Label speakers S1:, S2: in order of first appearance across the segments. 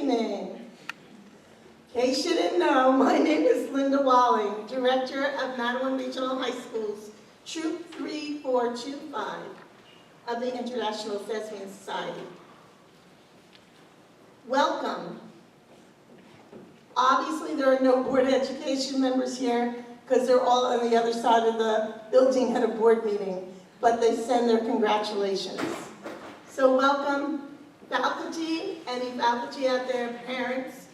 S1: evening. In case you didn't know, my name is Linda Walling, Director of Matawan Regional High School's Troop 3425 of the International Thespian Society. Welcome. Obviously, there are no Board of Education members here because they're all on the other side of the building at a board meeting, but they send their congratulations. So welcome, faculty, any faculty out there, parents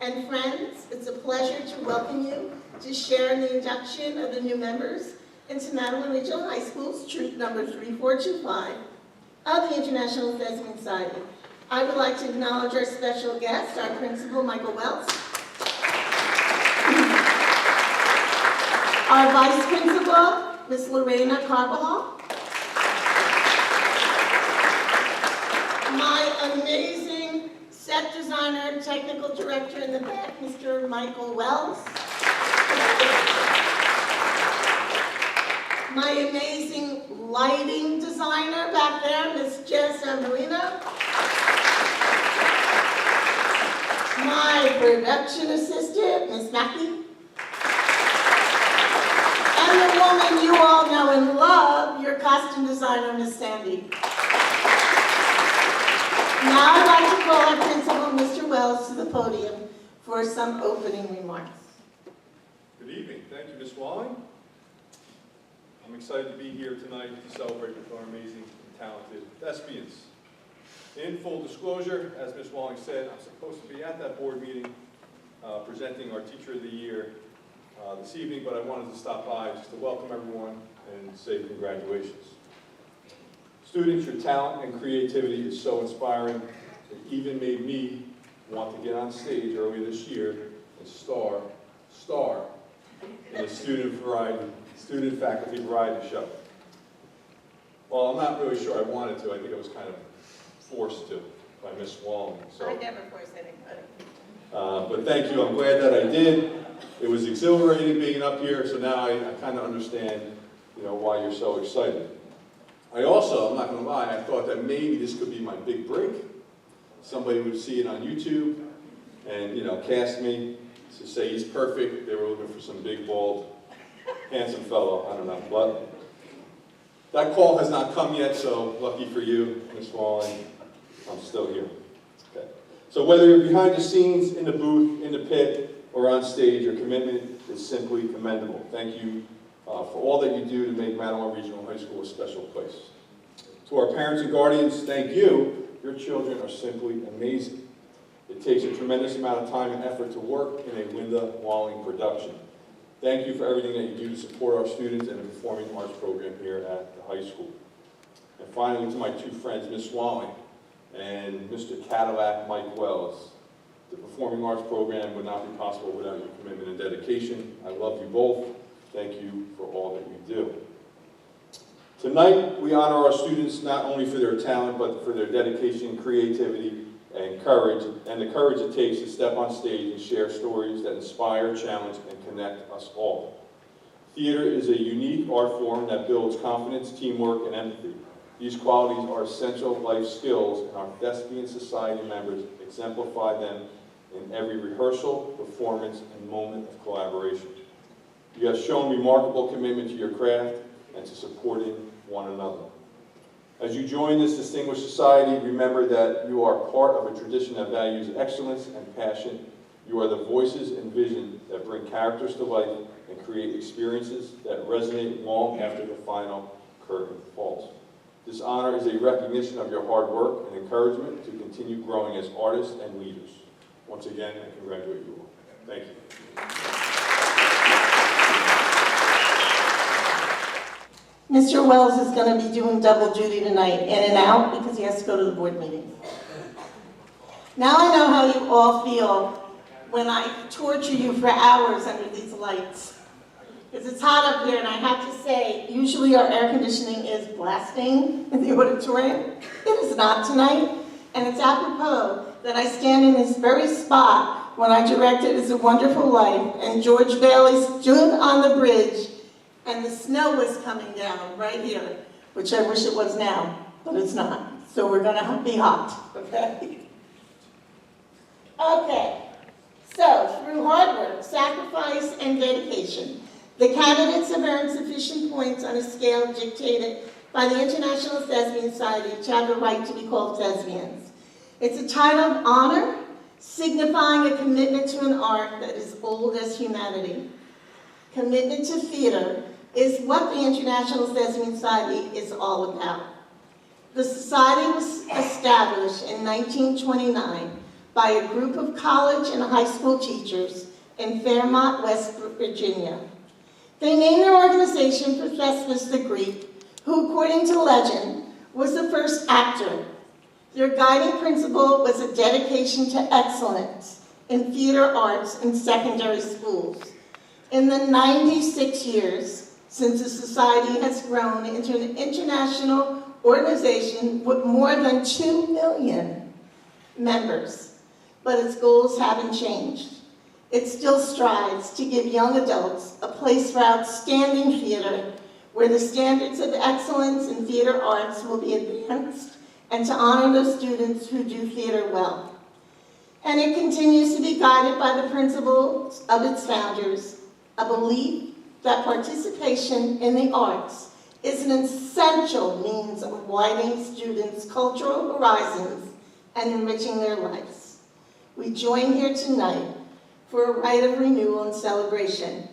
S1: and friends. It's a pleasure to welcome you to share in the induction of the new members into Matawan Regional High School's Troop number 3425 of the International Thespian Society. I would like to acknowledge our special guest, our principal, Michael Wells, our vice principal, Ms. Lorena Carbajal, my amazing set designer, technical director in the back, Mr. Michael Wells, my amazing lighting designer back there, Ms. Jess Marina, my production assistant, Ms. Mackey, and the woman you all know and love, your costume designer, Ms. Sandy. Now I'd like to call our principal, Mr. Wells, to the podium for some opening remarks.
S2: Good evening. Thank you, Ms. Walling. I'm excited to be here tonight to celebrate with our amazing and talented thespians. In full disclosure, as Ms. Walling said, I'm supposed to be at that board meeting presenting our Teacher of the Year this evening, but I wanted to stop by just to welcome everyone and say congratulations. Students, your talent and creativity is so inspiring. It even made me want to get on stage earlier this year and star in a student faculty variety show. Well, I'm not really sure I wanted to. I think I was kind of forced to by Miss Walling. So,
S1: I never force anybody.
S2: but thank you. I'm glad that I did. It was exhilarating being up here, so now I kind of understand, why you're so excited. I also, I'm not going to lie, I thought that maybe this could be my big break. Somebody would see it on YouTube and, cast me to say he's perfect. They were looking for some big, bald, handsome fellow. I don't know. But that call has not come yet, so lucky for you, Ms. Walling, I'm still here. Okay. So whether you're behind the scenes, in the booth, in the pit, or on stage, your commitment is simply commendable. Thank you for all that you do to make Matawan Regional High School a special place. To our parents and guardians, thank you. Your children are simply amazing. It takes a tremendous amount of time and effort to work in a Linda Walling production. Thank you for everything that you do to support our students and the performing arts program here at the high school. And finally, to my two friends, Ms. Walling and Mr. Cadillac Mike Wells. The performing arts program would not be possible without your commitment and dedication. I love you both. Thank you for all that you do. Tonight, we honor our students not only for their talent, but for their dedication, creativity, and the courage it takes to step on stage and share stories that inspire, challenge, and connect us all. Theater is a unique art form that builds confidence, teamwork, and empathy. These qualities are essential life skills, and our Thespian Society members exemplify them in every rehearsal, performance, and moment of collaboration. You have shown remarkable commitment to your craft and to supporting one another. As you join this distinguished society, remember that you are part of a tradition that values excellence and passion. You are the voices and vision that bring characters to life and create experiences that resonate long after the final curtain falls. This honor is a recognition of your hard work and encouragement to continue growing as artists and leaders. Once again, I congratulate you all. Thank you.
S1: Mr. Wells is going to be doing double duty tonight, in and out, because he has to go to the board meeting. Now I know how you all feel when I torture you for hours under these lights. Because it's hot up here, and I have to say, usually our air conditioning is blasting in the auditorium. It is not tonight, and it's apropos that I stand in this very spot when I directed It's a Wonderful Life, and George Bailey stood on the bridge, and the snow was coming down right here, which I wish it was now, but it's not. So we're going to be hot, okay? Okay, so through hard work, sacrifice, and dedication, the candidates have earned sufficient points on a scale dictated by the International Thespian Society to have the right to be called thespians. It's a title of honor, signifying a commitment to an art that is old as humanity. Commitment to theater is what the International Thespian Society is all about. The society was established in 1929 by a group of college and high school teachers in Fairmont, West Virginia. They named their organization for Thespian the Greek, who, according to legend, was the first actor. Their guiding principle was a dedication to excellence in theater arts in secondary schools. In the 96 years since the society has grown into an international organization with more than 2 million members, but its goals haven't changed. It still strives to give young adults a place for outstanding theater where the standards of excellence in theater arts will be advanced and to honor those students who do theater well. And it continues to be guided by the principles of its founders, a belief that participation in the arts is an essential means of widening students' cultural horizons and enriching their lives. We join here tonight for a rite of renewal and celebration.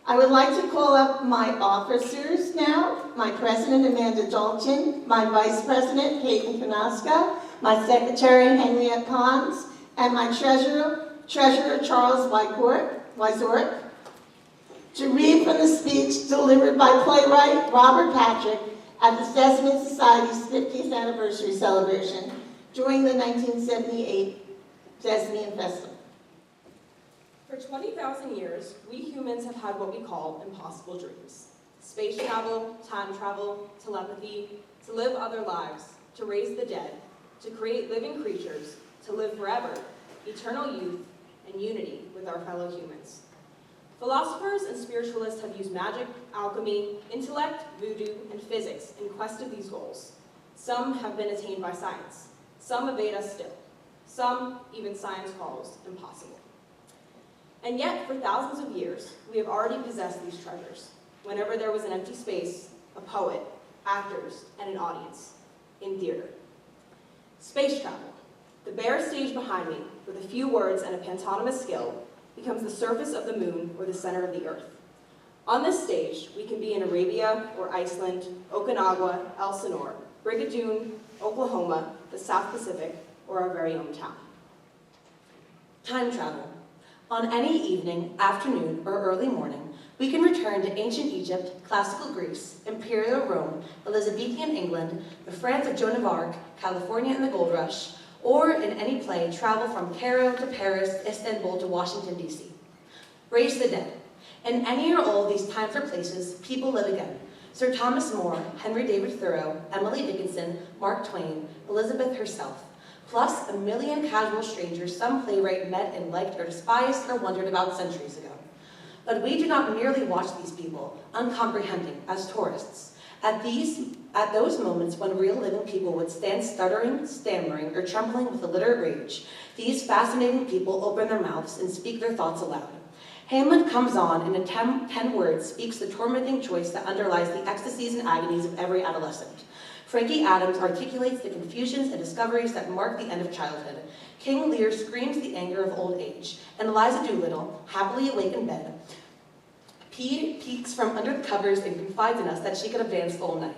S1: I would like to call up my officers now, my president, Amanda Dalton, my vice president, Peyton Kanaska, my secretary, Henriette Pons, and my treasurer Charles Wyzork, to read from the speech delivered by playwright Robert Patrick at the Thespian Society's 50th anniversary celebration during the 1978 Thespian Festival.
S3: For 20,000 years, we humans have had what we call impossible dreams. Space travel, time travel, telepathy, to live other lives, to raise the dead, to create living creatures, to live forever, eternal youth, and unity with our fellow humans. Philosophers and spiritualists have used magic, alchemy, intellect, voodoo, and physics in quest of these goals. Some have been attained by science. Some evade us still. Some even science calls impossible. And yet, for thousands of years, we have already possessed these treasures. Whenever there was an empty space, a poet, actors, and an audience in theater. Space travel. The bare stage behind me, with a few words and a pantomimist skill, becomes the surface of the moon or the center of the earth. On this stage, we can be in Arabia or Iceland, Okinawa, Elsinore, Brigadoon, Oklahoma, the South Pacific, or our very own town.
S4: Time travel. On any evening, afternoon, or early morning, we can return to ancient Egypt, classical Greece, imperial Rome, Elizabethan England, the France of Joan of Arc, California and the Gold Rush, or in any play, travel from Cairo to Paris, Istanbul to Washington, D.C. Raise the dead. In any or all of these times or places, people live again. Sir Thomas More, Henry David Thoreau, Emily Dickinson, Mark Twain, Elizabeth herself, plus a million casual strangers some playwright met and liked or despised or wondered about centuries ago. But we do not merely watch these people, uncomprehending, as tourists. At those moments when real living people would stand stuttering, stammering, or trembling with illiterate rage, these fascinating people open their mouths and speak their thoughts aloud. Hamlet comes on and in 10 words speaks the tormenting choice that underlies the ecstasies and agonies of every adolescent. Frankie Adams articulates the confusions and discoveries that mark the end of childhood. King Lear screams the anger of old age, and Eliza Doolittle, happily awake in bed, peeks from under the covers and confides in us that she could have danced all night.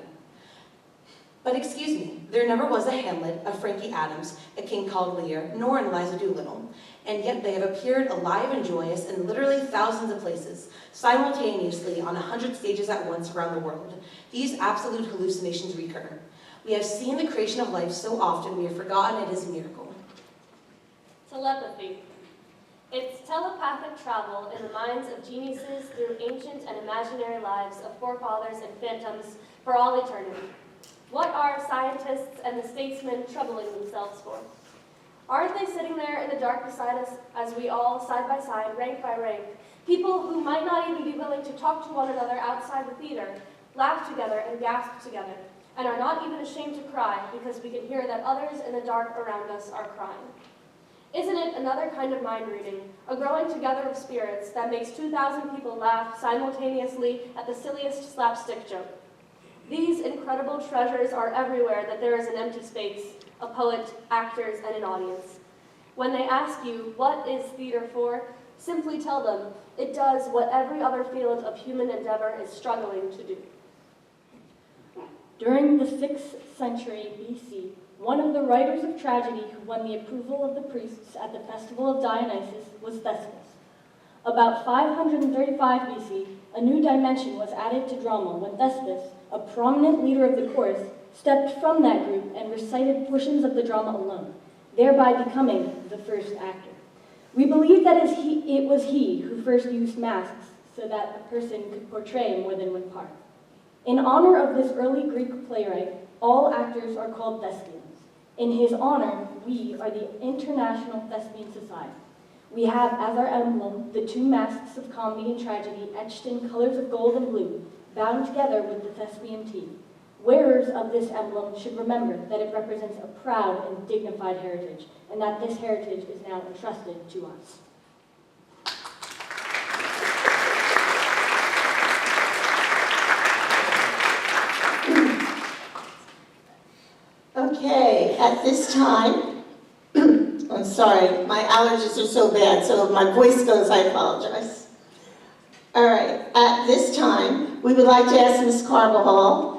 S4: But excuse me, there never was a Hamlet, a Frankie Adams, a king called Lear, nor an Eliza Doolittle, and yet they have appeared alive and joyous in literally thousands of places, simultaneously on 100 stages at once around the world. These absolute hallucinations recur. We have seen the creation of life so often we have forgotten it is a miracle.
S5: Telepathy. It's telepathic travel in the minds of geniuses through ancient and imaginary lives of forefathers and phantoms for all eternity. What are scientists and the statesmen troubling themselves for? Aren't they sitting there in the dark beside us as we all, side by side, rank by rank, people who might not even be willing to talk to one another outside the theater, laugh together and gasp together, and are not even ashamed to cry because we can hear that others in the dark around us are crying? Isn't it another kind of mind reading, a growing together of spirits that makes 2,000 people laugh simultaneously at the silliest slapstick joke? These incredible treasures are everywhere that there is an empty space, a poet, actors, and an audience. When they ask you, what is theater for? Simply tell them, it does what every other field of human endeavor is struggling to do.
S6: During the 6th century BC, one of the writers of tragedy who won the approval of the priests at the festival of Dionysus was Thespian. About 535 BC, a new dimension was added to drama when Thespian, a prominent leader of the chorus, stepped from that group and recited portions of the drama alone, thereby becoming the first actor. We believe that it was he who first used masks so that a person could portray more than one part. In honor of this early Greek playwright, all actors are called Thespians. In his honor, we are the International Thespian Society. We have as our emblem the two masks of comedy and tragedy etched in colors of gold and blue, bound together with the Thespian T. Wearers of this emblem should remember that it represents a proud and dignified heritage, and that this heritage is now entrusted to us.
S1: Okay, at this time, I'm sorry, my allergies are so bad, so if my voice goes, I apologize. All right, at this time, we would like to ask Ms. Carbajal,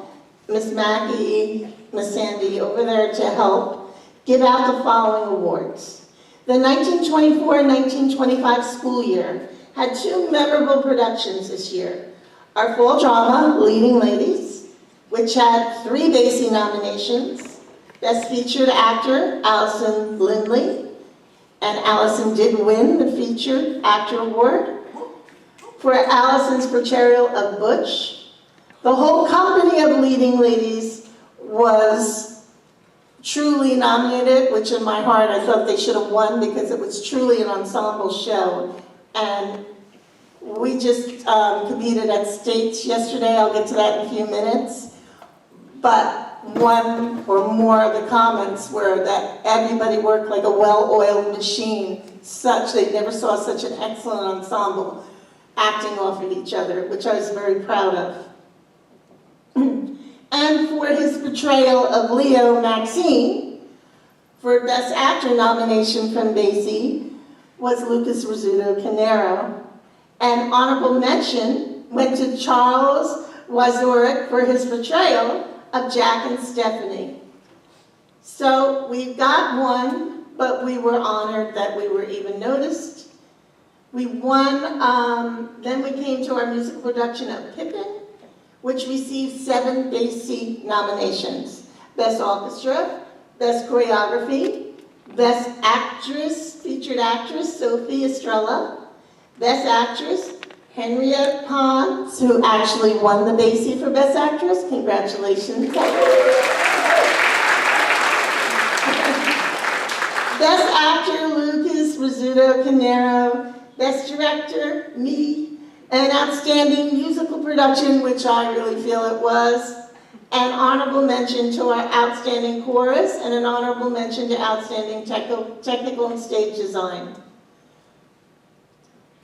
S1: Ms. Mackey, Ms. Sandy over there to help give out the following awards. The 1924-1925 school year had two memorable productions this year. Our fall drama, Leading Ladies, which had 3 BASI nominations. Best Featured Actor, Allison Lindley, and Allison did win the Featured Actor Award for Allison's portrayal of Butch. The whole company of Leading Ladies was truly nominated, which in my heart I thought they should have won because it was truly an ensemble show. And we just competed at states yesterday. I'll get to that in a few minutes. But one or more of the comments were that everybody worked like a well-oiled machine, they never saw such an excellent ensemble acting off of each other, which I was very proud of. And for his portrayal of Leo Maxine, for Best Actor nomination from BASI, was Lucas Rizzuto Canero. And honorable mention went to Charles Wazorek for his portrayal of Jack and Stephanie. So we got one, but we were honored that we were even noticed. We won, then we came to our musical production of Pippin, which received 7 BASI nominations. Best Orchestra, Best Choreography, Best Actress, Featured Actress, Sophie Estrella, Best Actress, Henriette Pons, who actually won the BASI for Best Actress. Congratulations. Best Actor, Lucas Rizzuto Canero. Best Director, me. An outstanding musical production, which I really feel it was. An honorable mention to our outstanding chorus, and an honorable mention to outstanding technical and stage design.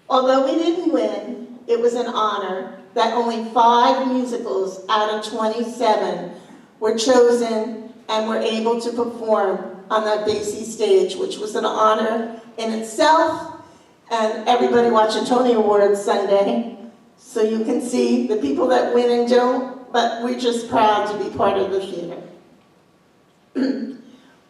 S1: Although we didn't win, it was an honor that only 5 musicals out of 27 were chosen and were able to perform on that BASI stage, which was an honor in itself. And everybody watched the Tony Awards Sunday, so you can see the people that win and don't, but we're just proud to be part of the theater.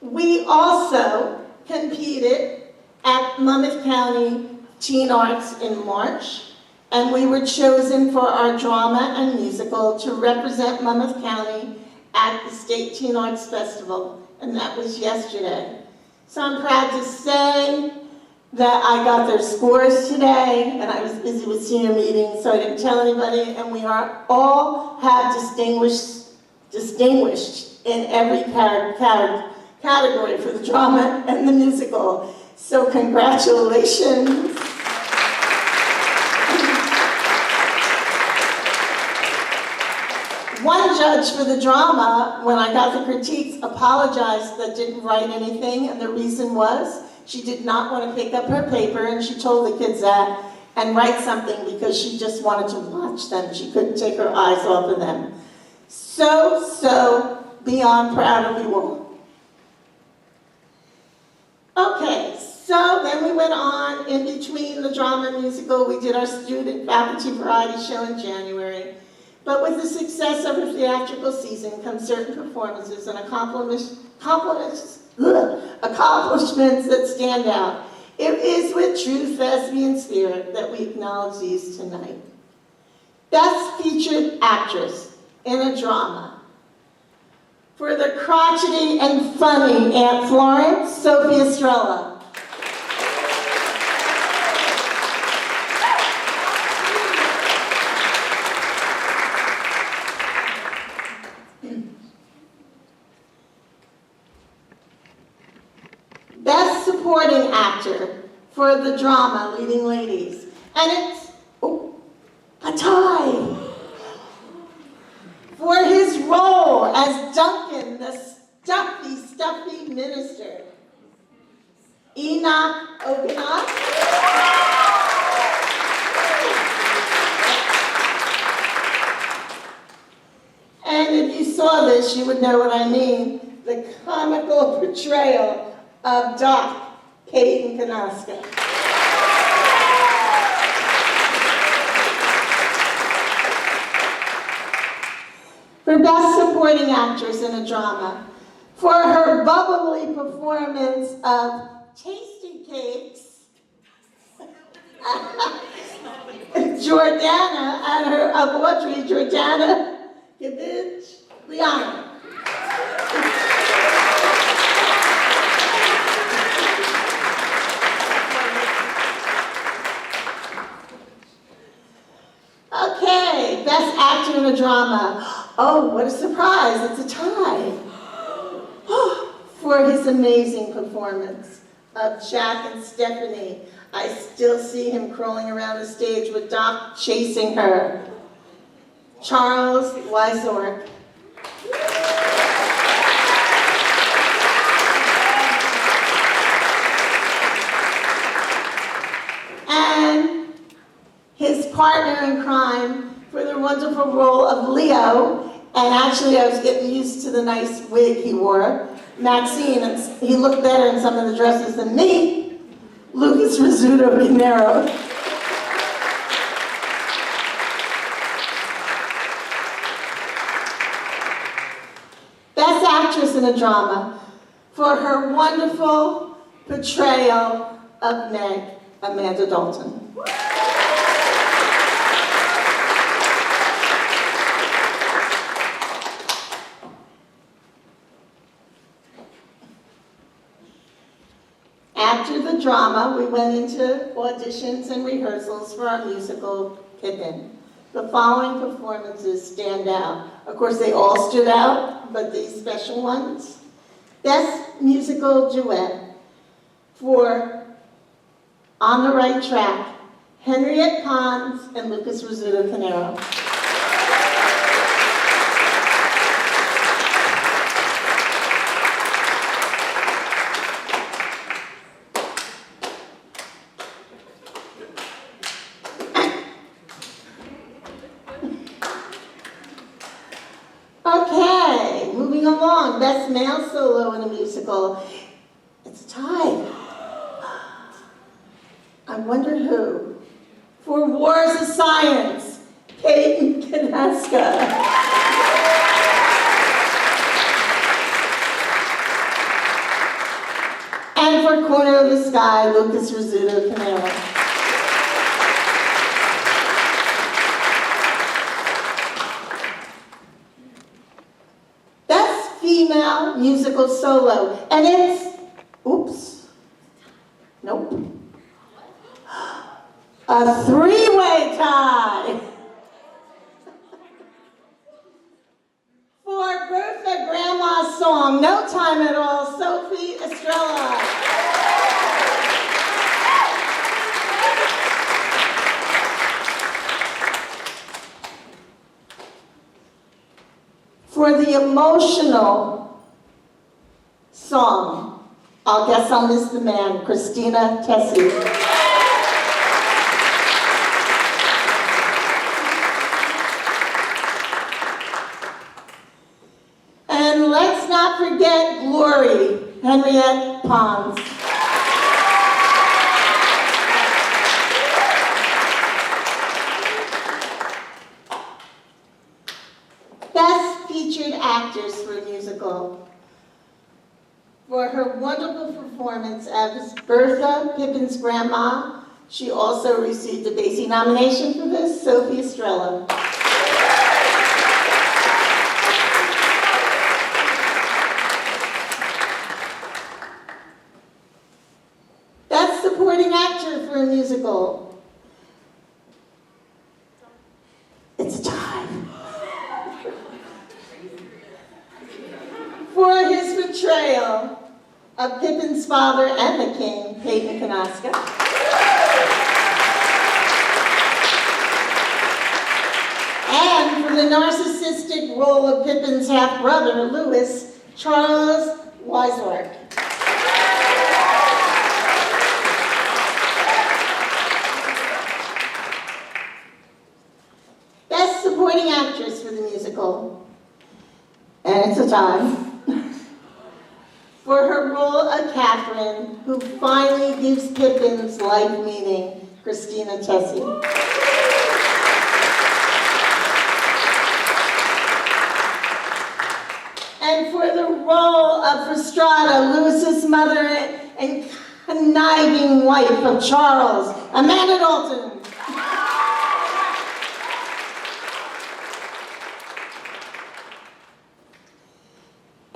S1: We also competed at Monmouth County Teen Arts in March, and we were chosen for our drama and musical to represent Monmouth County at the State Teen Arts Festival, and that was yesterday. So I'm proud to say that I got their scores today, and I was busy with senior meetings, so I didn't tell anybody, and we are all have distinguished in every category for the drama and the musical. So congratulations. One judge for the drama, when I got the critiques, apologized that didn't write anything, and the reason was She did not want to pick up her paper, and she told the kids that, and write something because she just wanted to watch them. She couldn't take her eyes off of them. So beyond proud of you all. Okay, so then we went on in between the drama and musical. We did our student faculty variety show in January. But with the success of a theatrical season comes certain performances and accomplishments that stand out. It is with true Thespian spirit that we acknowledge these tonight. Best Featured Actress in a Drama. For the crotchety and funny Aunt Florence, Sophie Estrella. Best Supporting Actor for the drama Leading Ladies. And it's, a tie. For his role as Duncan, the stuffy minister. Enoch Oganok. And if you saw this, you would know what I mean. The comical portrayal of Doc, Caden Kanaska. For Best Supporting Actress in a Drama, for her bubbly performance of Tasty Cakes, Jordana, and her of Audrey, Jordana Gavich Liana. Okay, Best Actor in a Drama. Oh, what a surprise, it's a tie. For his amazing performance of Jack and Stephanie. I still see him crawling around the stage with Doc chasing her. Charles Wysork. And his partner in crime for the wonderful role of Leo, and actually I was getting used to the nice wig he wore, Maxine, and he looked better in some of the dresses than me, Lucas Rizzuto Pinero. Best Actress in a Drama for her wonderful portrayal of Meg, Amanda Dalton. After the drama, we went into auditions and rehearsals for our musical, Pippin. The following performances stand out. Of course, they all stood out, but these special ones. Best Musical Duet for On the Right Track, Henriette Pons and Lucas Rizzuto Pinero. Okay, moving along. Best Male Solo in a Musical. It's a tie. I wonder who. For Wars of Science, Peyton Kanaska. And for Corner of the Sky, Lucas Rizzuto Pinero. Best Female Musical Solo. And it's, nope. A three-way tie. For Bertha Grandma's song, No Time at All, Sophie Estrella. For the emotional song, I'll guess I'll miss the man, Christina Tessie. And let's not forget Glory, Henriette Pons. Best Featured Actress for a Musical. For her wonderful performance as Bertha, Pippin's grandma, she also received a Basie nomination for this, Sophie Estrella. Best Supporting Actor for a Musical. It's time. For his portrayal of Pippin's father and the king, Peyton Kanaska. And for the narcissistic role of Pippin's half-brother, Louis, Charles Weiswark. Best Supporting Actress for the musical. And it's a tie. For her role of Catherine, who finally gives Pippin's life meaning, Christina Tessie. And for the role of Frustrata, Louis's mother and conniving wife of Charles, Amanda Dalton.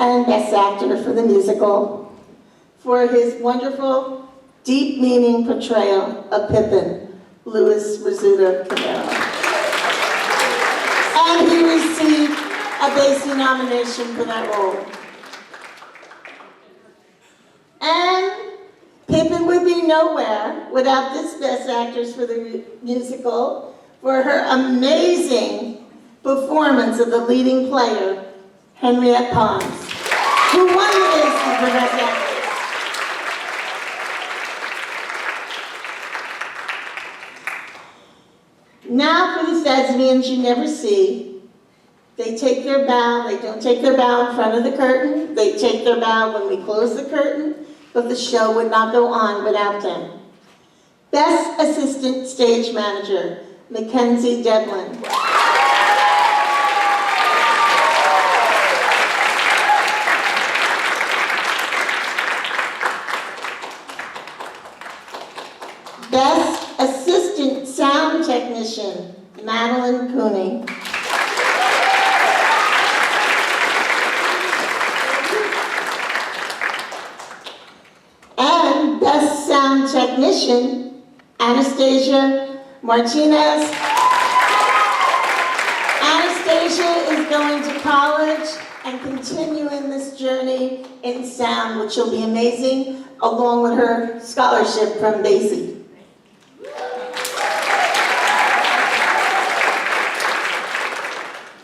S1: And Best Actor for the musical, for his wonderful, deep meaning portrayal of Pippin, Louis Rizzuto Cavero. And he received a Basie nomination for that role. And Pippin would be nowhere without this Best Actress for the musical for her amazing performance of the leading player, Henriette Pons, who won the Basie for Best Actress. Now for the thespians you never see. They take their bow, they don't take their bow in front of the curtain, they take their bow when we close the curtain, but the show would not go on without them. Best Assistant Stage Manager, Mackenzie Devlin. Best Assistant Sound Technician, Madeline Cooney. And Best Sound Technician, Anastasia Martinez. Anastasia is going to college and continuing this journey in sound, which will be amazing, along with her scholarship from Basie.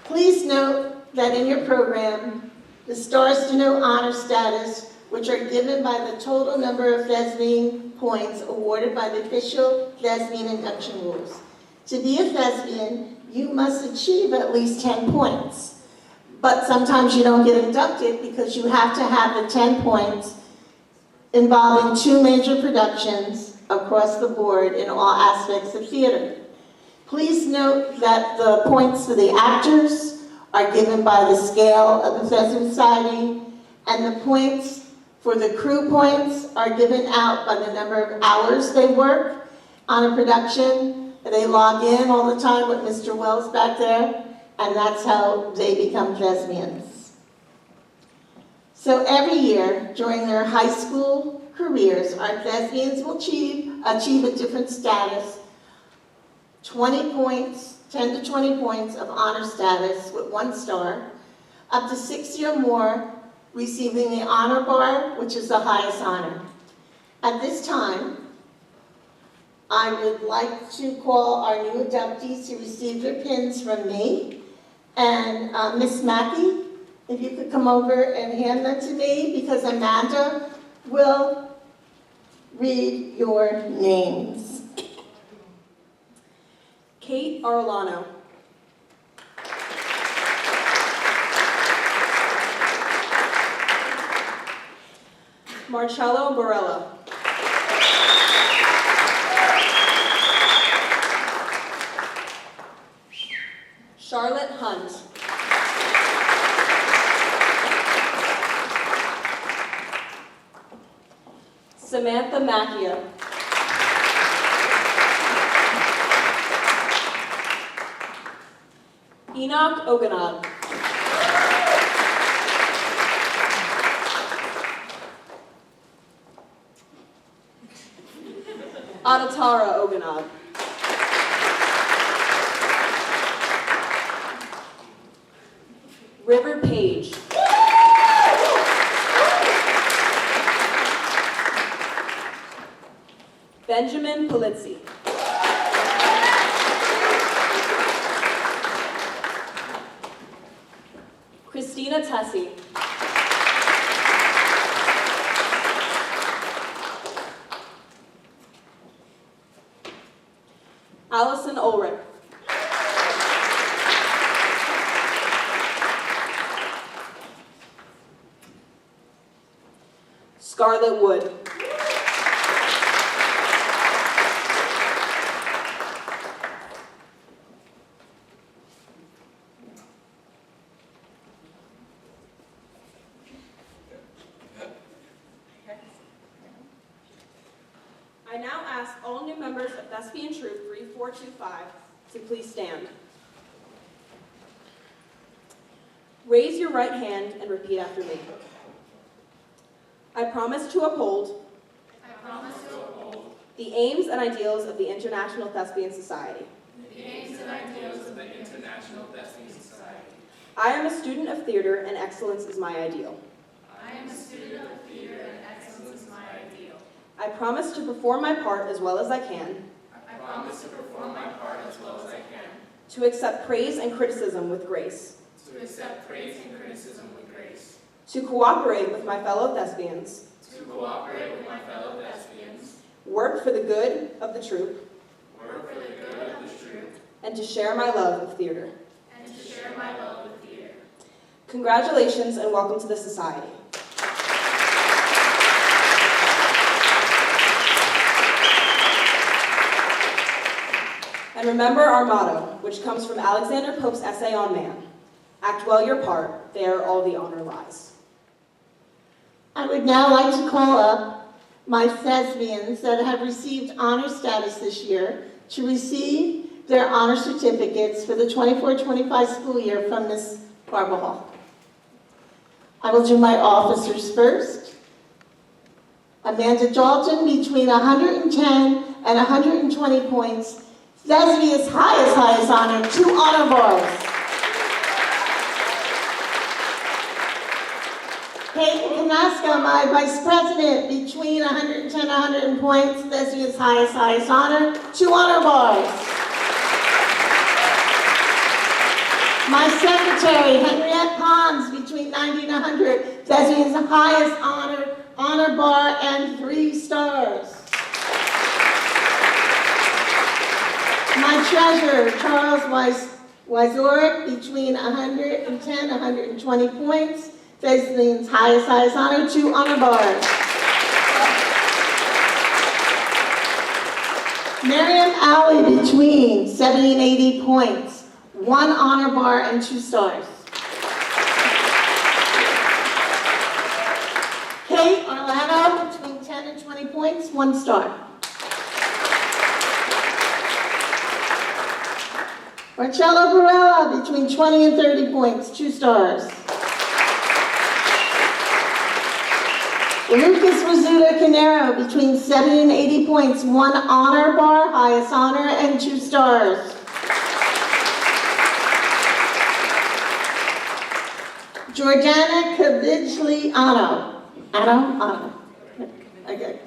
S1: Please note that in your program, the Stars to Know honor status, which are given by the total number of thespian points awarded by the official thespian induction rules. To be a thespian, you must achieve at least 10 points. But sometimes you don't get inducted because you have to have the 10 points involving 2 major productions across the board in all aspects of theater. Please note that the points for the actors are given by the scale of the Thespian Society, and the points for the crew points are given out by the number of hours they work on a production. They log in all the time with Mr. Wells back there, and that's how they become thespians. So every year during their high school careers, our thespians will achieve a different status. 20 points, 10 to 20 points of honor status with 1 star, up to 60 or more receiving the honor bar, which is the highest honor. At this time, I would like to call our new adoptees to receive their pins from me. And Miss Mackey, if you could come over and hand them to me, because Amanda will read your names.
S3: Kate Arellano. Marcello Barella. Charlotte Hunt. Samantha Macchia. Enoch Oganad. Adatara Oganad. River Page. Benjamin Polizzi. Christina Tessie. Allison Ulrich. Scarlett Wood. I now ask all new members of Thespian Troop 3425 to please stand. Raise your right hand and repeat after me. I promise to uphold the aims and ideals of the International Thespian Society. I am a student of theater and excellence is my ideal. I promise to perform my part as well as I can. To accept praise and criticism with grace. To cooperate with my fellow thespians. Work for the good of the troupe. And to share my love of theater. Congratulations and welcome to the Society. And remember our motto, which comes from Alexander Pope's essay on man. Act well your part, there all the honor lies.
S1: I would now like to call up my thespians that have received honor status this year to receive their honor certificates for the 24-25 school year from Ms. Carbajal. I will do my officers first. Amanda Dalton, between 110 and 120 points, Thespian's highest honor, 2 honor bars. Peyton Kanaska, my vice president, between 110 and 100 points, Thespian's highest honor, 2 honor bars. My secretary, Henriette Pons, between 90 and 100, Thespian's highest honor bar, and 3 stars. My treasurer, Charles Wyzorek, between 110 and 120 points, Thespian's highest honor, 2 honor bars. Miriam Alley, between 70 and 80 points, 1 honor bar and 2 stars. Kate Orlando, between 10 and 20 points, 1 star. Marcello Barella, between 20 and 30 points, 2 stars. Lucas Rizzuto Canero, between 70 and 80 points, 1 honor bar, highest honor, and 2 stars. Jordana Kavigliano, okay,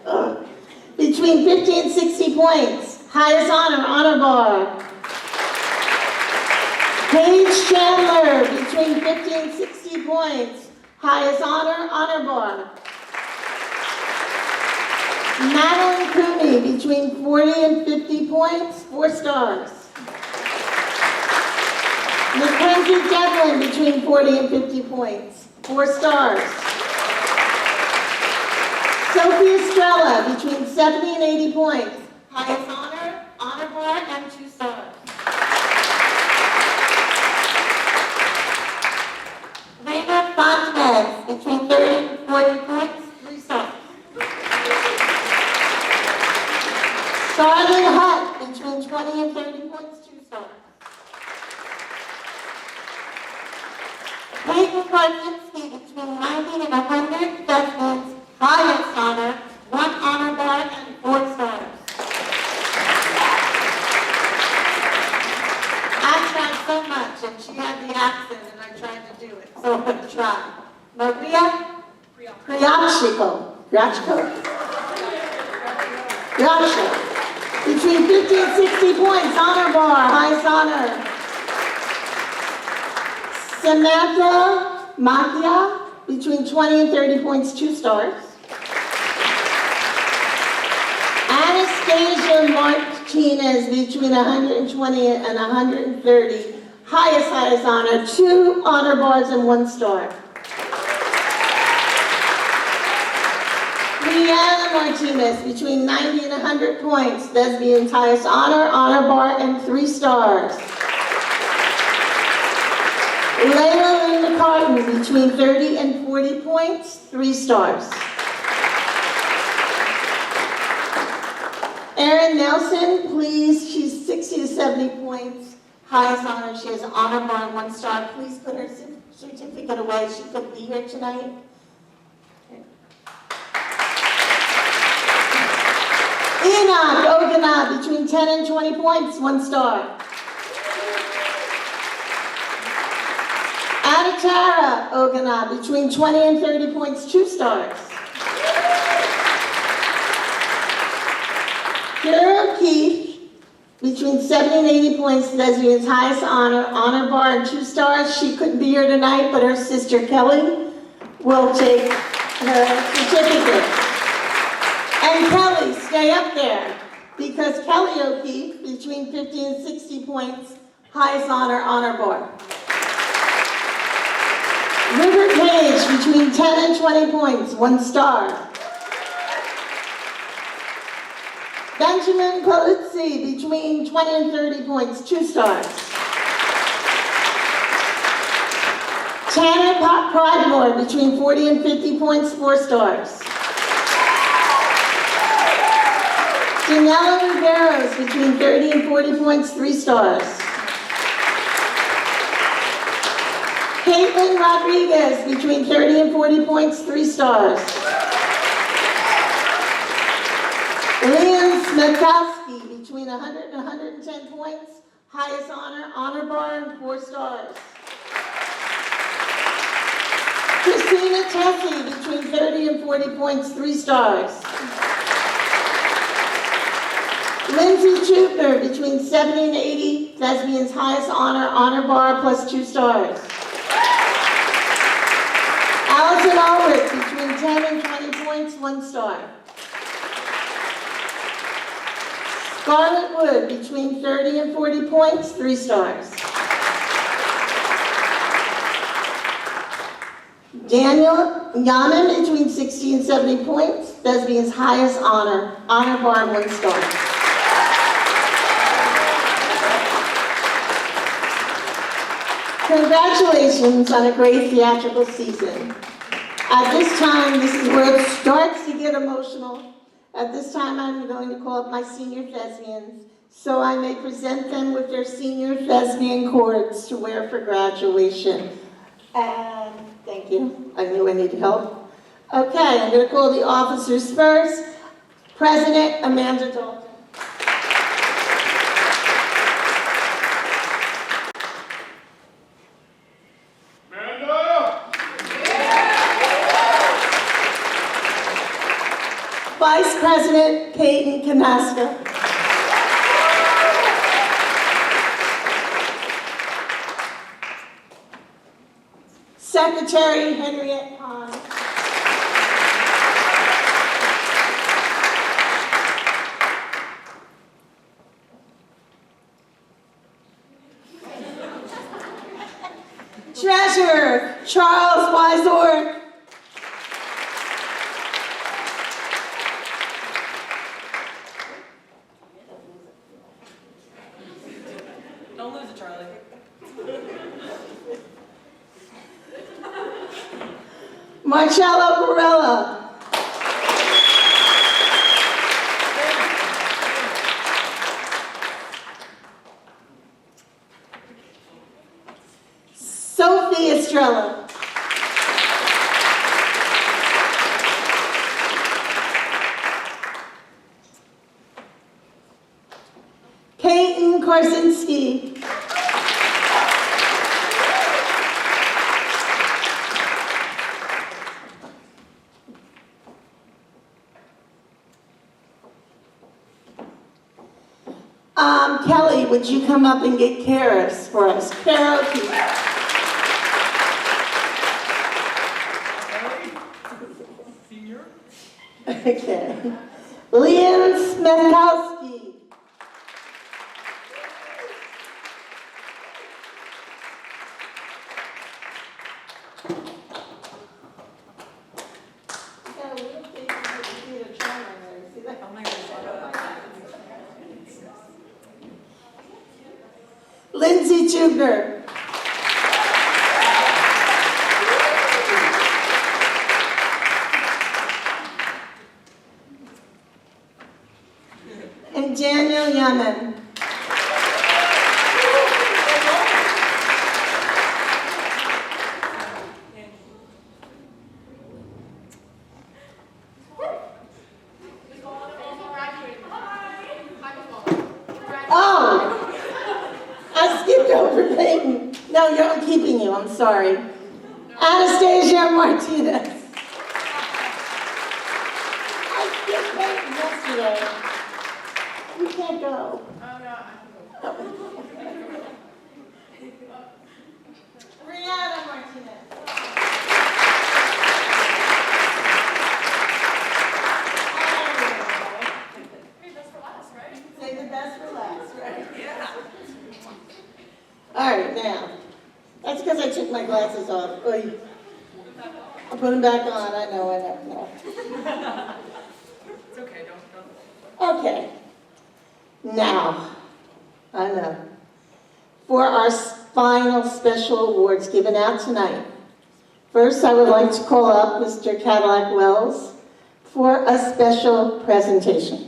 S1: between 50 and 60 points, highest honor bar. Paige Chandler, between 50 and 60 points, highest honor bar. Madeline Cooney, between 40 and 50 points, 4 stars. Mackenzie Devlin, between 40 and 50 points, 4 stars. Sophie Estrella, between 70 and 80 points, highest honor, honor bar, and 2 stars. Raina Fontanez, between 30 and 40 points, 3 stars. Charlotte Hutt, between 20 and 30 points, 2 stars. Peyton Karczynski, between 90 and 100, Thespian's highest honor, 1 honor bar, and 4 stars. I tried so much, and she had the accent, and I tried to do it, so I'm going to try. Maria Priachko. Between 50 and 60 points, honor bar, highest honor. Samantha Magia, between 20 and 30 points, 2 stars. Anastasia Martinez, between 120 and 130, highest honor, 2 honor bars and 1 star. Leanna Martinez, between 90 and 100 points, Thespian's highest honor, honor bar, and 3 stars. Layla Lynn McCartan, between 30 and 40 points, 3 stars. Erin Nelson, please, she's 60 to 70 points, highest honor, she has an honor bar and 1 star. Please put her certificate away, she couldn't be here tonight. Enoch Ogana, between 10 and 20 points, 1 star. Adatara Ogana, between 20 and 30 points, 2 stars. Kira O'Keefe, between 70 and 80 points, Thespian's highest honor, honor bar, and 2 stars. She couldn't be here tonight, but her sister Kelly will take her certificate. And Kelly, stay up there, because Kelly O'Keefe, between 50 and 60 points, highest honor, honor bar. River Page, between 10 and 20 points, 1 star. Benjamin Polizzi, between 20 and 30 points, 2 stars. Tanner Pridemore, between 40 and 50 points, 4 stars. Janella Riveros, between 30 and 40 points, 3 stars. Caitlin Rodriguez, between 30 and 40 points, 3 stars. Liam Smetowski, between 100 and 110 points, highest honor, honor bar, and 4 stars. Christina Tessie, between 30 and 40 points, 3 stars. Lindsay Chupner, between 70 and 80, Thespian's highest honor, honor bar, plus 2 stars. Allison Ulrich, between 10 and 20 points, 1 star. Scarlett Wood, between 30 and 40 points, 3 stars. Daniel Yaman, between 60 and 70 points, Thespian's highest honor, honor bar, 1 star. Congratulations on a great theatrical season. At this time, this is where it starts to get emotional. At this time, I'm going to call up my senior thespians so I may present them with their senior thespian cords to wear for graduation. And thank you. I knew I needed help. Okay, I'm going to call the officers first. President Amanda Dalton. Vice President Peyton Kanaska. Secretary Henriette Pond. Charles Weisort.
S3: Don't lose it, Charlie.
S1: Marcello Barella. Sophie Estrella. Peyton Korsinski. Kelly, would you come up and get Karis for us? Karaoke.
S3: Senior.
S1: Okay. Liam Smethkowski. Got a little thing for you to try on there. See that?
S3: Oh my gosh.
S1: Lindsay Jubner. And Daniel Yemen. Oh, I skipped over Peyton. No, I'm keeping you, I'm sorry. Anastasia Martinez. I skipped Peyton yesterday. You can't go. Brianna Martinez. Say the best for last, right?
S3: Yeah.
S1: All right, now, that's because I took my glasses off. Oy. I'll put them back on, I know.
S3: It's okay, don't.
S1: Okay. Now, I know. For our final special awards given out tonight, first I would like to call up Mr. Cadillac Wells for a special presentation.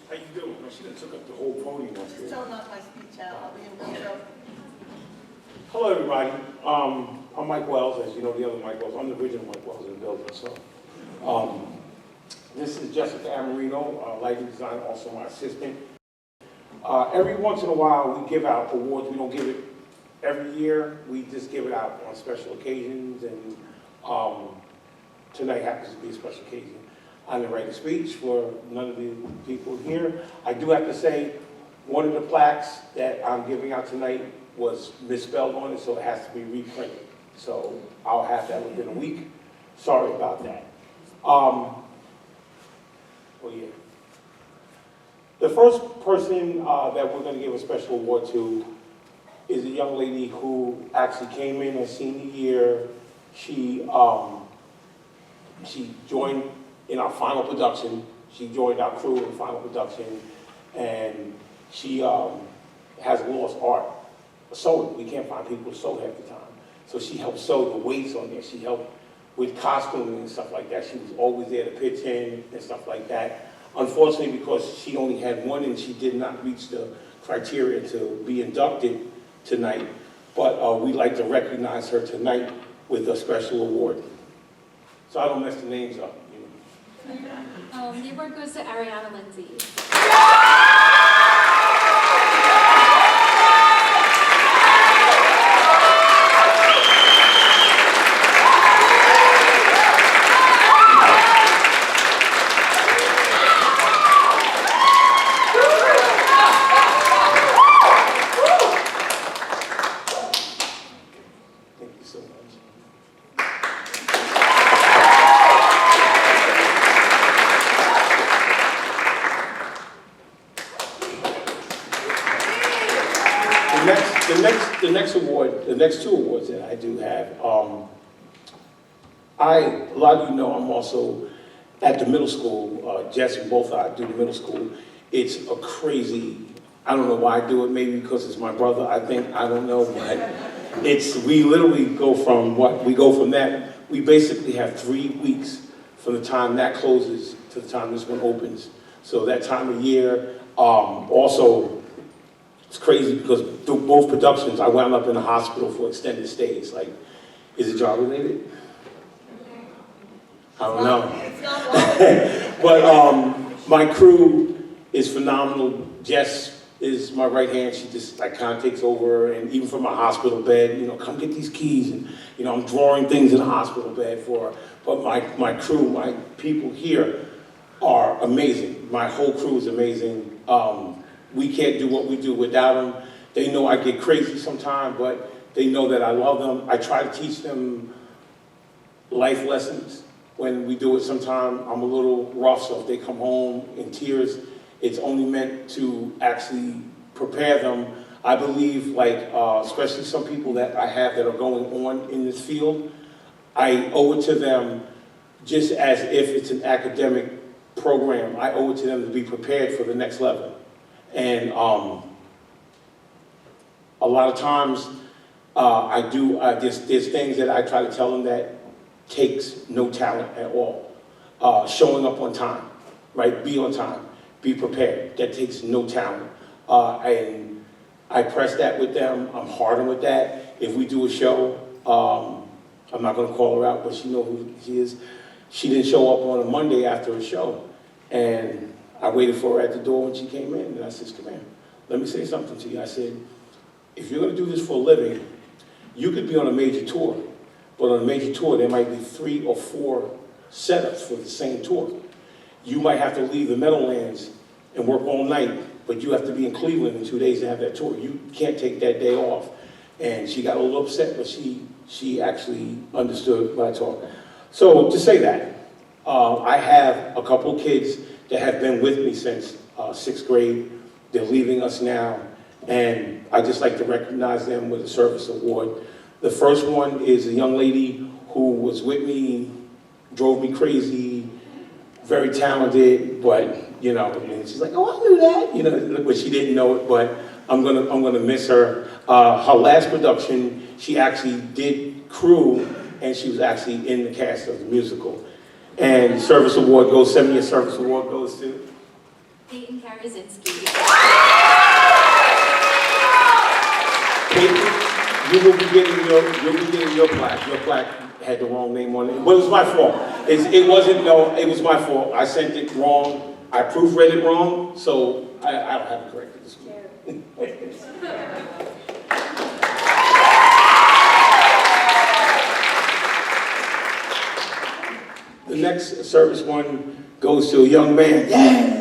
S7: How you doing? No, she done took up the whole podium up here.
S1: Tone up my speech out, I'll be in real trouble.
S7: Hello, everybody. I'm Mike Wells, as you know, the other Mike Wells. I'm the original Mike Wells in the building, so. This is Jessica Amarino, lighting designer, also my assistant. Every once in a while, we give out awards. We don't give it every year. We just give it out on special occasions, and tonight happens to be a special occasion. I didn't write a speech for none of the people here. I do have to say, one of the plaques that I'm giving out tonight was misspelled on it, so it has to be reprinted. So I'll have that within a week. Sorry about that. Well, yeah. The first person that we're going to give a special award to is a young lady who actually came in her senior year. She joined in our final production. She joined our crew in final production, and she has lost art. Sewing. We can't find people to sew half the time. So she helped sew the weights on there. She helped with costuming and stuff like that. She was always there to pitch in and stuff like that. Unfortunately, because she only had one and she did not reach the criteria to be inducted tonight, but we'd like to recognize her tonight with a special award. So I don't mess the names up. You know.
S8: The award goes to Ariana Lindsay.
S7: Thank you so much. the next award, the next two awards that I do have, a lot of you know I'm also at the middle school. Jess and both I do the middle school. It's a crazy, I don't know why I do it, maybe because it's my brother, I think, I don't know, but we literally go from that. We basically have 3 weeks from the time that closes to the time this one opens. So that time of year, also, it's crazy because through both productions, I wound up in the hospital for extended stays. Like, is it job related? I don't know.
S1: It's not
S7: But my crew is phenomenal. Jess is my right hand. She just like kind of takes over, and even from my hospital bed, you know, come get these keys, and you know, I'm drawing things in the hospital bed for her. But my crew, my people here are amazing. My whole crew is amazing. We can't do what we do without them. They know I get crazy sometimes, but they know that I love them. I try to teach them life lessons. When we do it sometime, I'm a little rough, so if they come home in tears, it's only meant to actually prepare them. I believe, like, especially some people that I have that are going on in this field, I owe it to them just as if it's an academic program. I owe it to them to be prepared for the next level. And a lot of times, there's things that I try to tell them that takes no talent at all. Showing up on time, right? Be on time, be prepared. That takes no talent. And I press that with them. I'm hard on with that. If we do a show, I'm not gonna call her out, but she knows who she is. She didn't show up on a Monday after a show. And I waited for her at the door when she came in, and I said, come here, let me say something to you. I said, if you're gonna do this for a living, you could be on a major tour, but on a major tour, there might be 3 or 4 setups for the same tour. You might have to leave the Meadowlands and work all night, but you have to be in Cleveland in 2 days to have that tour. You can't take that day off. And she got a little upset, but she actually understood what I taught. So to say that, I have a couple kids that have been with me since 6th grade. They're leaving us now, and I just like to recognize them with a service award. The first one is a young lady who was with me, drove me crazy, very talented, but you know, and she's like, oh, I knew that, you know, but she didn't know it. But I'm gonna miss her. Her last production, she actually did crew, and she was actually in the cast of the musical. And service award goes, 7-year service award goes to
S8: Peyton Karazinski.
S7: Peyton. You will be getting your plaque. Your plaque had the wrong name on it. But it was my fault. It was my fault. I sent it wrong. I proofread it wrong, so I don't have it corrected this week. The next service one goes to a young man. Yeah!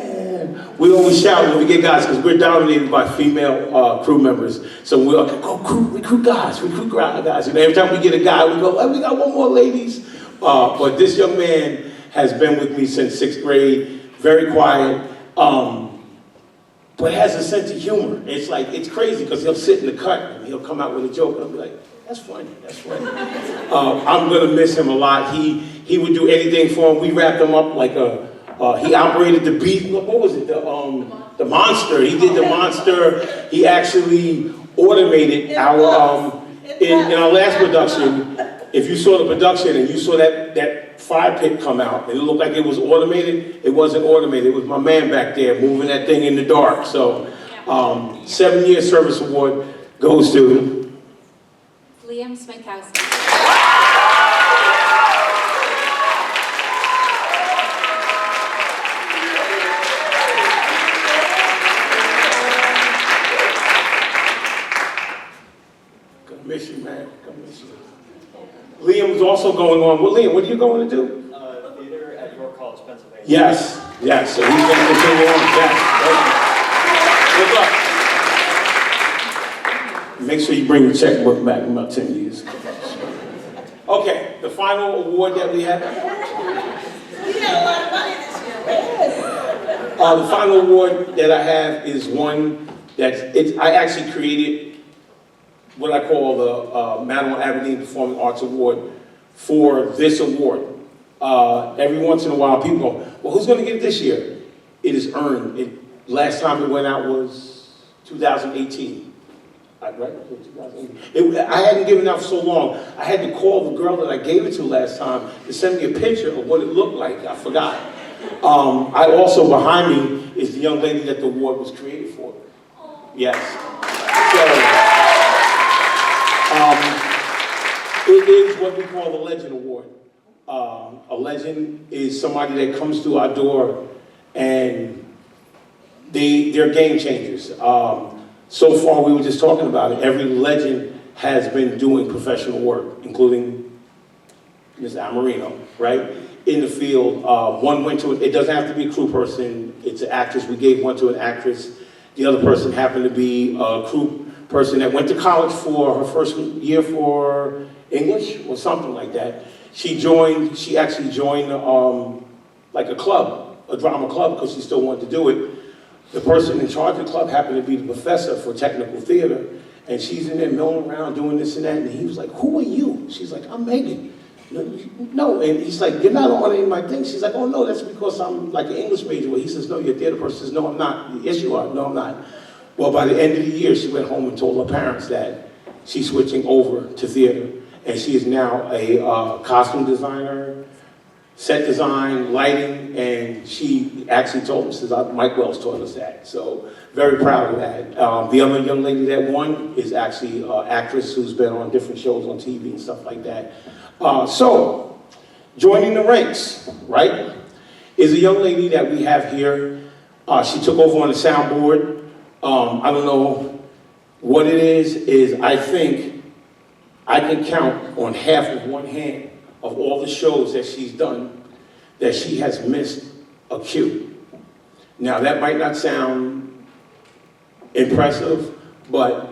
S7: We always shout when we get guys because we're dominated by female crew members. So we're like, go recruit guys. And every time we get a guy, we go, oh, we got one more ladies. But this young man has been with me since 6th grade, very quiet, but has a sense of humor. It's like, it's crazy because he'll sit in the cut and he'll come out with a joke and I'll be like, that's funny. I'm gonna miss him a lot. He would do anything for him. We wrapped him up like he operated the beast, what was it, the monster. He did the monster. He actually automated our, in our last production, if you saw the production and you saw that fire pit come out and it looked like it was automated, it wasn't automated. It was my man back there moving that thing in the dark. So 7-year service award goes to
S8: Liam Smikowski.
S7: Miss you, man. Come miss you. Liam's also going on. Well, Liam, what are you going to do?
S9: Theater at York College, Pennsylvania.
S7: Yes. So he's going to continue on. Yes. Good luck. Make sure you bring the checkbook back in about 10 years. Okay, the final award that we have.
S1: We got a lot of money this year.
S7: The final award that I have is one that I actually created what I call the Madeline Aberdeen Performing Arts Award for this award. Every once in a while, people go, well, who's going to get it this year? It is earned. Last time it went out was 2018. Right? 2018. I hadn't given out for so long. I had to call the girl that I gave it to last time to send me a picture of what it looked like. I forgot. I also, behind me, is the young lady that the award was created for. Yes. So, it is what we call the Legend Award. A legend is somebody that comes through our door and they're game changers. So far, we were just talking about it. Every legend has been doing professional work, including Ms. Amarino, right? In the field. One went to, it doesn't have to be a crew person, it's an actress. We gave one to an actress. The other person happened to be a crew person that went to college for her first year for English or something like that. She actually joined like a club, a drama club, because she still wanted to do it. The person in charge of the club happened to be the professor for technical theater, and she's in there milling around doing this and that, and he was like, who are you? She's like, I'm Megan. No, and he's like, you're not on any of my things. She's like, oh no, that's because I'm like an English major. Well, he says, no, you're a theater person. Says, no, I'm not. Yes, you are. No, I'm not. Well, by the end of the year, she went home and told her parents that she's switching over to theater, and she is now a costume designer, set design, lighting, and she actually told me, says, Mike Wells taught us that. So very proud of that. The other young lady that won is actually an actress who's been on different shows on TV and stuff like that. So, joining the ranks, right, is a young lady that we have here. She took over on the soundboard. I don't know what it is I think I can count on half of one hand of all the shows that she's done that she has missed a cue. Now, that might not sound impressive, but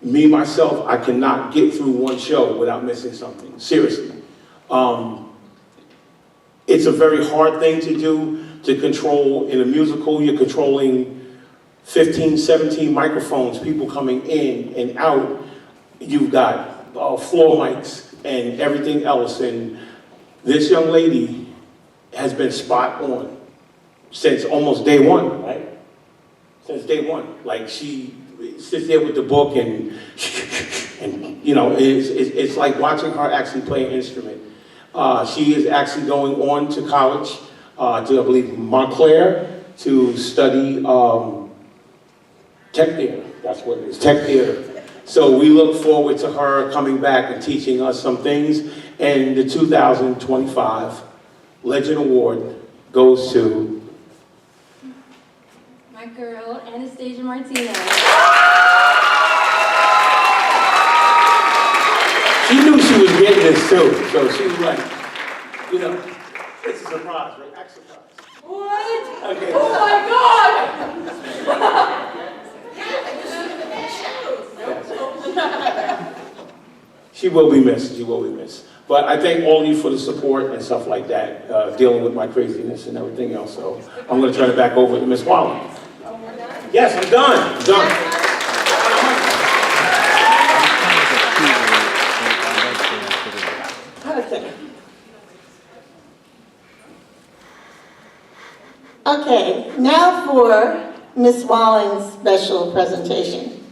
S7: me, myself, I cannot get through one show without missing something, seriously. It's a very hard thing to do, to control. In a musical, you're controlling 15, 17 microphones, people coming in and out. You've got floor mics and everything else. And this young lady has been spot on since almost day one, right? Since day one. Like, she sits there with the book and you know, it's like watching her actually play an instrument. She is actually going on to college, to I believe Montclair, to study tech theater. That's what it is, tech theater. So we look forward to her coming back and teaching us some things. And the 2025 Legend Award goes to
S8: My girl, Anastasia Martinez.
S7: She knew she was getting this too, so she was like, you know, it's a surprise, right? Act surprise.
S3: What?
S7: Okay.
S3: Oh my God!
S7: She will be missed, she will be missed. But I thank all of you for the support and stuff like that, dealing with my craziness and everything else. So I'm going to turn it back over to Ms. Wallen. Yes, I'm done. I'm done.
S1: Okay, now for Ms. Walling's special presentation.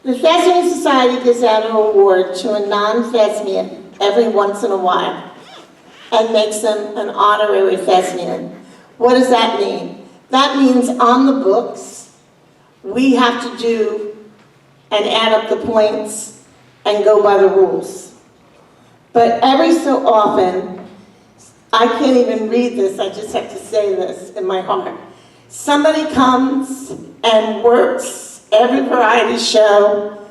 S1: The Thespian Society gives out an award to a non-Thespian every once in a while and makes them an honorary Thespian. What does that mean? That means on the books, we have to do and add up the points and go by the rules. But every so often, I can't even read this, I just have to say this in my heart. Somebody comes and works every variety show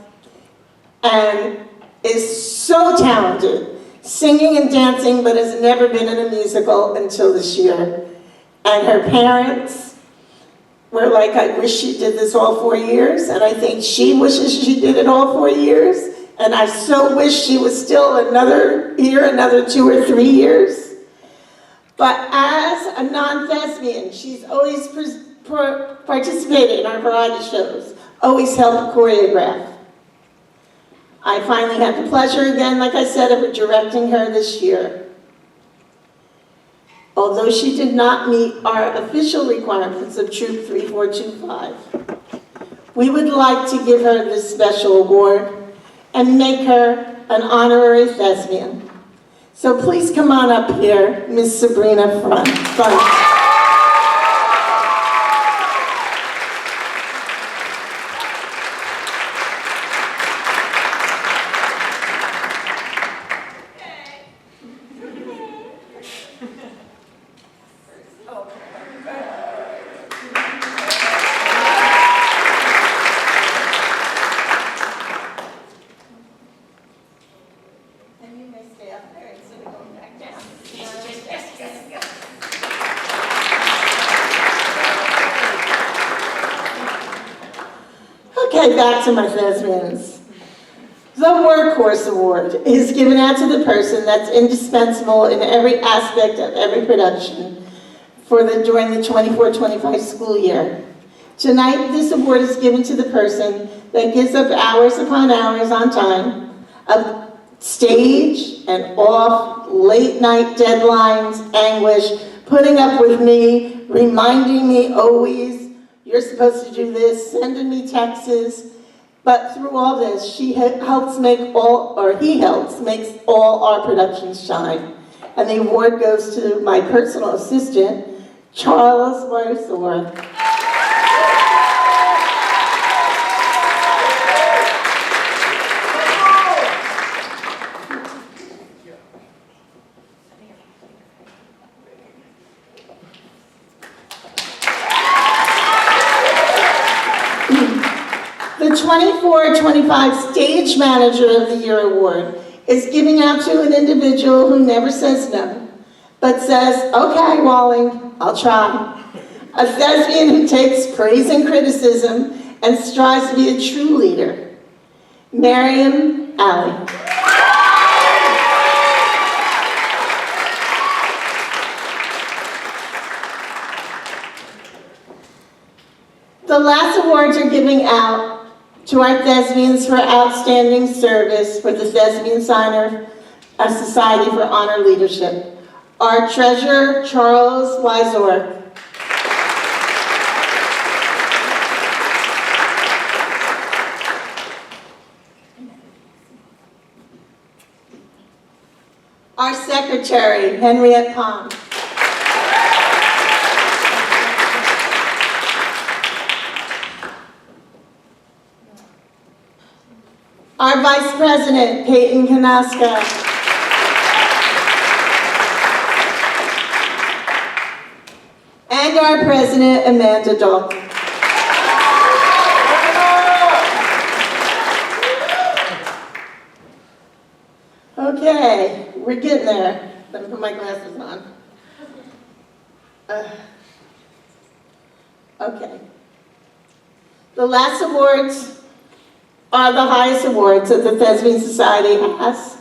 S1: and is so talented, singing and dancing, but has never been in a musical until this year. And her parents were like, I wish she did this all 4 years, and I think she wishes she did it all 4 years, and I so wish she was still another year, another 2 or 3 years. But as a non-Thespian, she's always participated in our variety shows, always helped choreograph. I finally had the pleasure again, like I said, of directing her this year. Although she did not meet our official requirements of Troop 3425, we would like to give her this special award and make her an honorary thespian. So please come on up here, Miss Sabrina Front. Okay, back to my thespians. The Workhorse Award is given out to the person that's indispensable in every aspect of every production during the 24-25 school year. Tonight, this award is given to the person that gives up hours upon hours on time of stage and off, late night deadlines, anguish, putting up with me, reminding me always, you're supposed to do this, sending me texts. But through all this, he helps make all our productions shine. And the award goes to my personal assistant, Charles Weisworth. The 24-25 Stage Manager of the Year Award is giving out to an individual who never says no, but says, okay, Walling, I'll try. A thespian who takes praise and criticism and strives to be a true leader. Miriam Alley. The last awards are giving out to our thespians for outstanding service for the Thespian Society for Honor Leadership. Our treasurer, Charles Weisworth. Our secretary, Henriette Palm. Our Vice President, Peyton Kanaska. And our President, Amanda Dalton. Okay, we're getting there. Let me put my glasses on. Okay. The last awards are the highest awards that the Thespian Society has,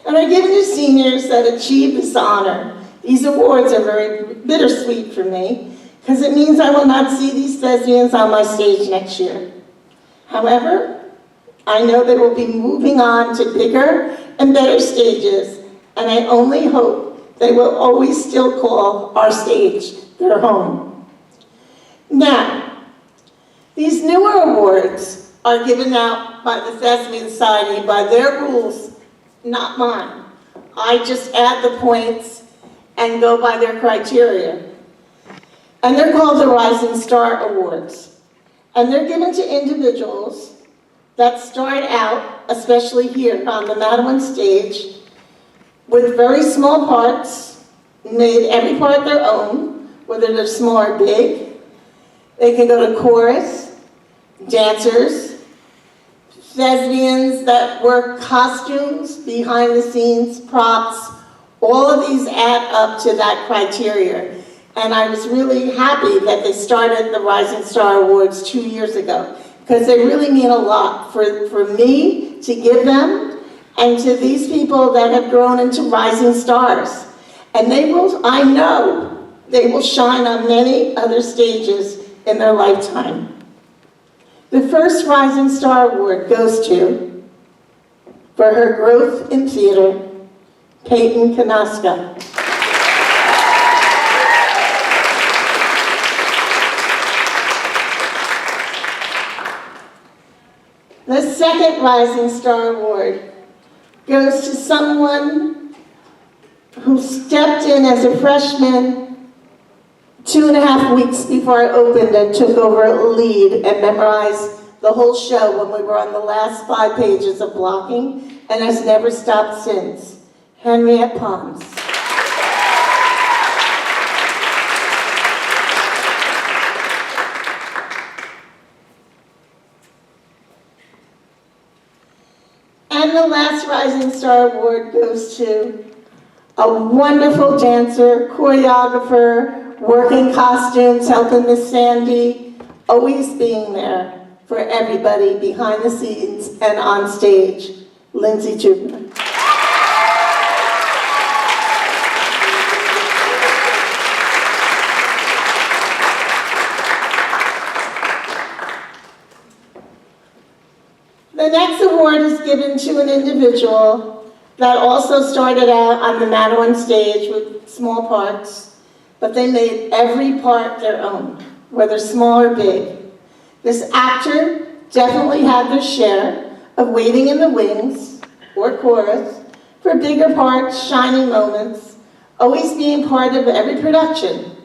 S1: and are given to seniors that achieve this honor. These awards are very bittersweet for me, because it means I will not see these thespians on my stage next year. However, I know they will be moving on to bigger and better stages, and I only hope they will always still call our stage their home. Now, these newer awards are given out by the Thespian Society by their rules, not mine. I just add the points and go by their criteria. And they're called the Rising Star Awards. And they're given to individuals that start out, especially here on the Matawan stage, with very small parts, made every part their own, whether they're small or big. They can go to chorus, dancers, thespians that work costumes, behind the scenes, props. All of these add up to that criteria. And I was really happy that they started the Rising Star Awards 2 years ago, because they really mean a lot for me to give them, and to these people that have grown into rising stars. And they will, I know, they will shine on many other stages in their lifetime. The first Rising Star Award goes to for her growth in theater, Peyton Kanaska. The second Rising Star Award goes to someone who stepped in as a freshman 2.5 weeks before I opened and took over a lead and memorized the whole show when we were on the last 5 pages of blocking and has never stopped since. Henriette Palms. And the last Rising Star Award goes to a wonderful dancer, choreographer, working costumes, helping Miss Sandy, always being there for everybody behind the scenes and on stage, Lindsay Jubner. The next award is given to an individual that also started out on the Madawan stage with small parts, but they made every part their own, whether small or big. This actor definitely had their share of waiting in the wings, or chorus, for bigger parts, shining moments, always being part of every production.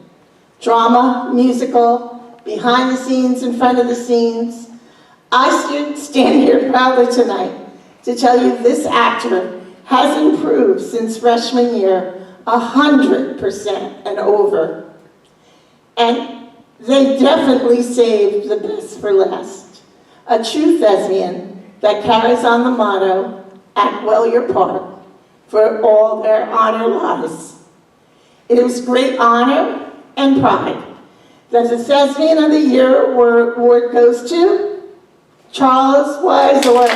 S1: Drama, musical, behind the scenes, in front of the scenes. I stand here proudly tonight to tell you this actor has improved since freshman year 100% and over. And they definitely saved the best for last. A true thespian that carries on the motto, act well your part, for all their honor lies. It is great honor and pride that the Thespian of the Year award goes to Charles Weisler.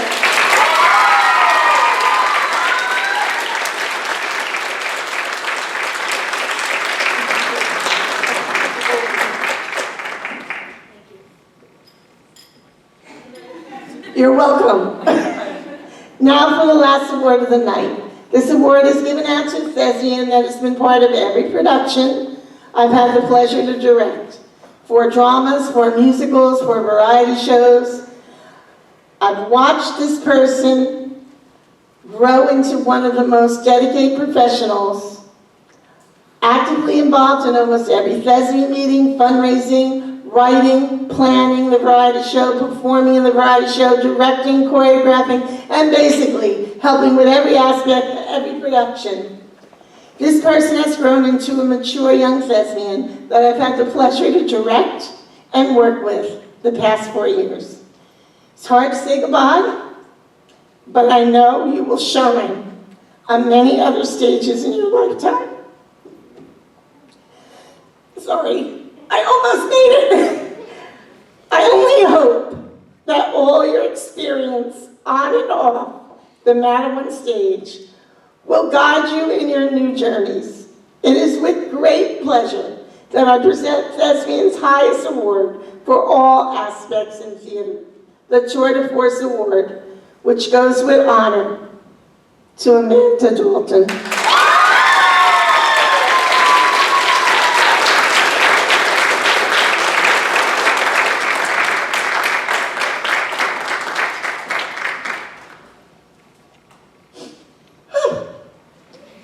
S1: You're welcome. Now for the last award of the night. This award is given out to a thespian that has been part of every production I've had the pleasure to direct. For dramas, for musicals, for variety shows. I've watched this person grow into one of the most dedicated professionals, actively involved in almost every thespian meeting, fundraising, writing, planning the variety show, performing in the variety show, directing, choreographing, and basically helping with every aspect of every production. This person has grown into a mature young thespian that I've had the pleasure to direct and work with the past 4 years. It's hard to say goodbye, but I know you will shine on many other stages in your lifetime. Sorry, I almost made it. I only hope that all your experience on and off the Madawan stage will guide you in your new journeys. It is with great pleasure that I present Thespian's highest award for all aspects in theater, the Tour de Force Award, which goes with honor to Amanda Dalton.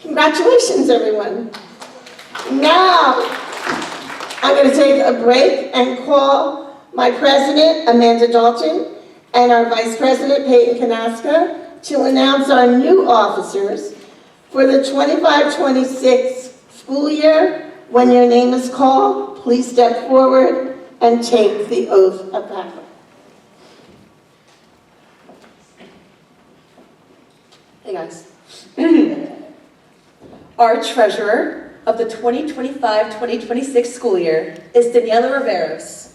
S1: Congratulations, everyone. Now, I'm going to take a break and call my president, Amanda Dalton, and our vice president, Peyton Kanaska, to announce our new officers for the 25-26 school year. When your name is called, please step forward and take the oath of office.
S4: Hey guys. Our treasurer of the 2025-2026 school year is Daniela Riveros.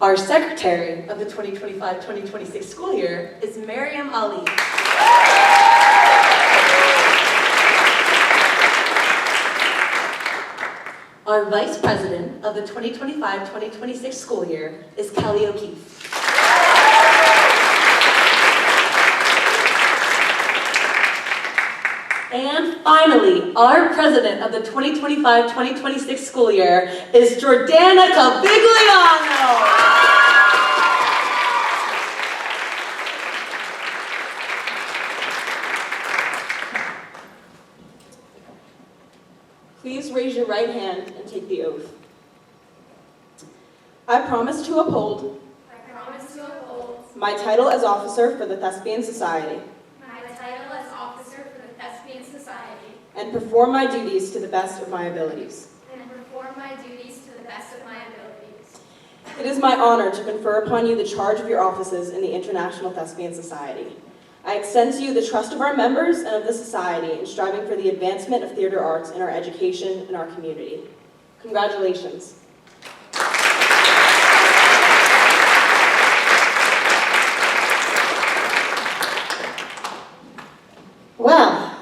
S4: Our secretary of the 2025-2026 school year is Miriam Ali. Our Vice President of the 2025-2026 school year is Kelly O'Keefe. And finally, our President of the 2025-2026 school year is Jordana Cavigliano.
S3: Please raise your right hand and take the oath. I promise to uphold my title as officer for the Thespian Society and perform my duties to the best of my abilities. It is my honor to confer upon you the charge of your offices in the International Thespian Society. I extend to you the trust of our members and of the Society in striving for the advancement of theater arts in our education and our community. Congratulations.
S1: Well,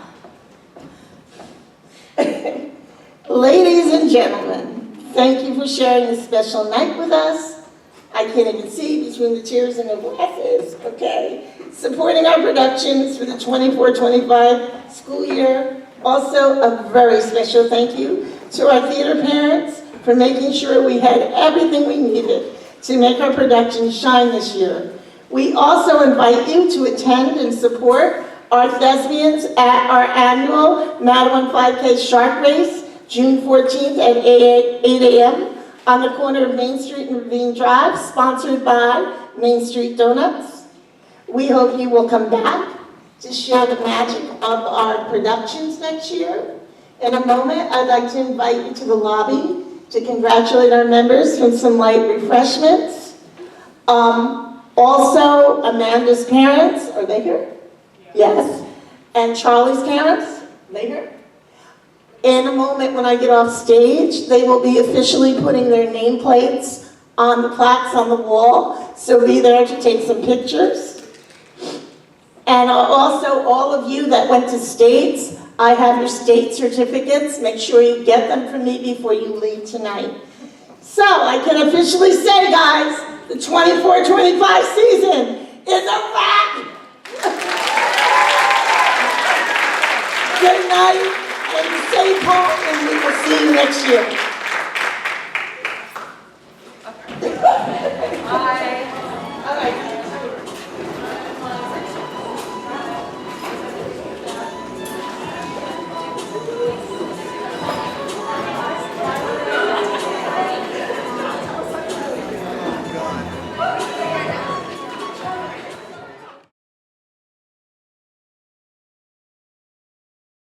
S1: ladies and gentlemen, thank you for sharing this special night with us. I can't even see between the chairs and the glasses, okay? Supporting our productions for the 24-25 school year. Also, a very special thank you to our theater parents for making sure we had everything we needed to make our production shine this year. We also invite you to attend and support our Thespians at our annual Matawan 5K Shark Race, June 14th at 8 a.m. on the corner of Main Street and Ravine Drive, sponsored by Main Street Donuts. We hope you will come back to share the magic of our productions next year. In a moment, I'd like to invite you to the lobby to congratulate our members with some light refreshments. Also, Amanda's parents, are they here? Yes. And Charlie's parents, they here? In a moment when I get off stage, they will be officially putting their nameplates on the plaques on the wall, so be there to take some pictures. And also, all of you that went to states, I have your state certificates. Make sure you get them from me before you leave tonight. So, I can officially say, guys, the 24-25 season is a wrap! Good night, and stay home, and we will see you next year.